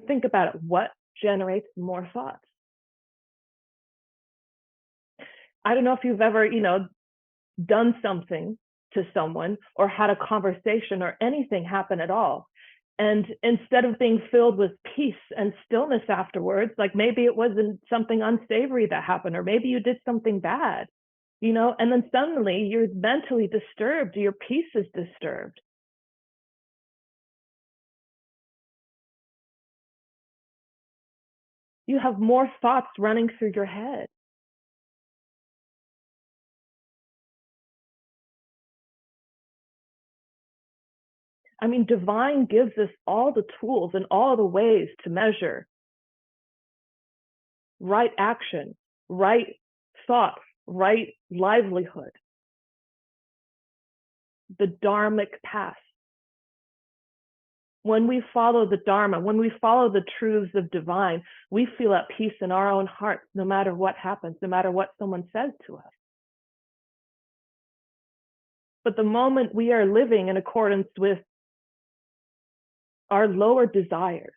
Think about it. What generates more thoughts? I don't know if you've ever, done something to someone or had a conversation or anything happen at all. And instead of being filled with peace and stillness afterwards, like maybe it wasn't something unsavory that happened, or maybe you did something bad, and then suddenly you're mentally disturbed, your peace is disturbed. You have more thoughts running through your head. I mean, divine gives us all the tools and all the ways to measure right action, right thought, right livelihood, the dharmic path. When we follow the Dharma, when we follow the truths of divine, we feel at peace in our own hearts, no matter what happens, no matter what someone says to us. But the moment we are living in accordance with our lower desires,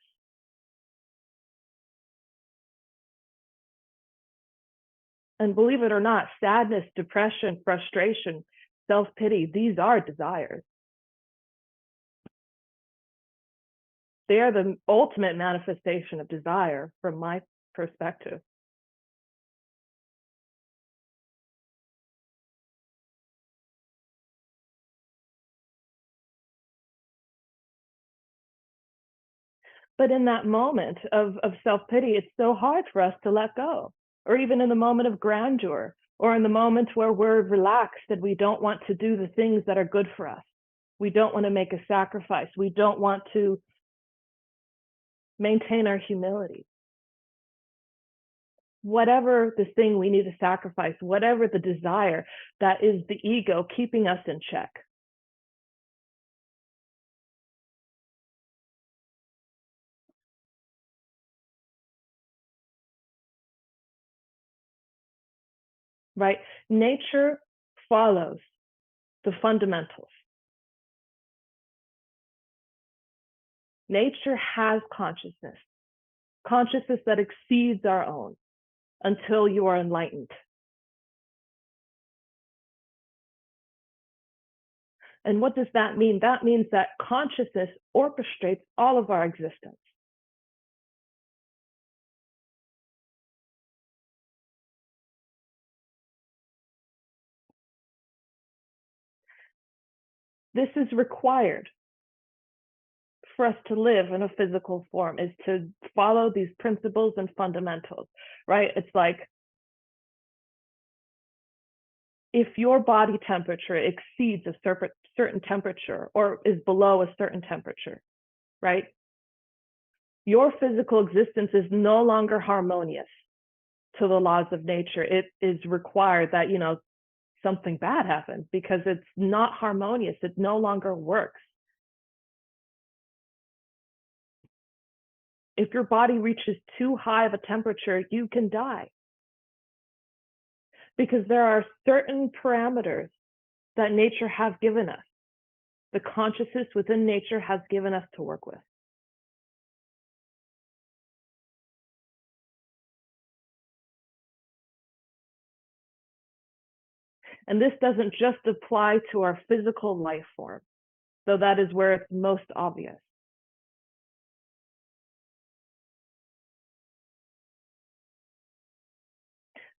and believe it or not, sadness, depression, frustration, self-pity, these are desires. They are the ultimate manifestation of desire from my perspective. But in that moment of self-pity, it's so hard for us to let go, or even in the moment of grandeur, or in the moment where we're relaxed and we don't want to do the things that are good for us. We don't want to make a sacrifice. We don't want to maintain our humility. Whatever the thing we need to sacrifice, whatever the desire, that is the ego keeping us in check. Right? Nature follows the fundamentals. Nature has consciousness, consciousness that exceeds our own until you are enlightened. And what does that mean? That means that consciousness orchestrates all of our existence. This is required for us to live in a physical form, is to follow these principles and fundamentals, right? It's like if your body temperature exceeds a certain temperature or is below a certain temperature, right? Your physical existence is no longer harmonious to the laws of nature. It is required that, something bad happens because it's not harmonious. It no longer works. If your body reaches too high of a temperature, you can die because there are certain parameters that nature has given us. The consciousness within nature has given us to work with. And this doesn't just apply to our physical life form, though that is where it's most obvious.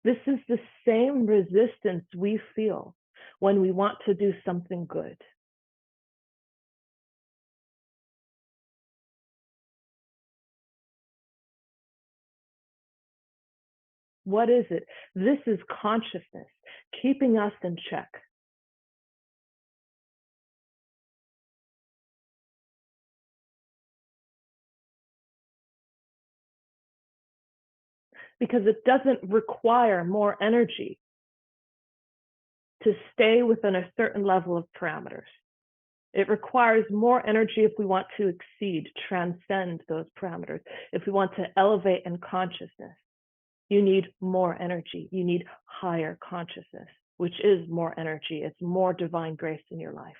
This is the same resistance we feel when we want to do something good. What is it? This is consciousness keeping us in check. Because it doesn't require more energy to stay within a certain level of parameters. It requires more energy if we want to exceed, transcend those parameters, if we want to elevate in consciousness. You need more energy. You need higher consciousness, which is more energy. It's more divine grace in your life,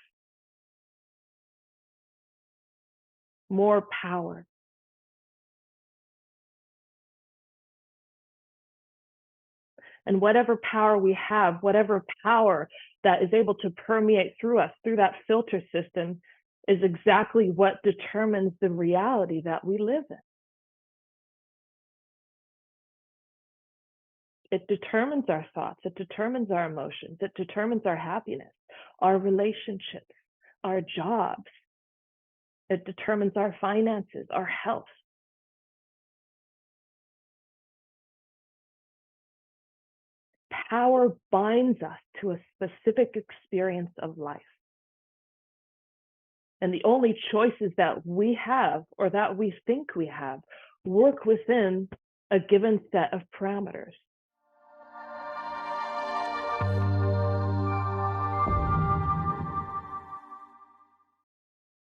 more power. And whatever power we have, whatever power that is able to permeate through us, through that filter system, is exactly what determines the reality that we live in. It determines our thoughts, it determines our emotions, it determines our happiness, our relationships, our jobs. It determines our finances, our health. Power binds us to a specific experience of life. And the only choices that we have, or that we think we have, work within a given set of parameters.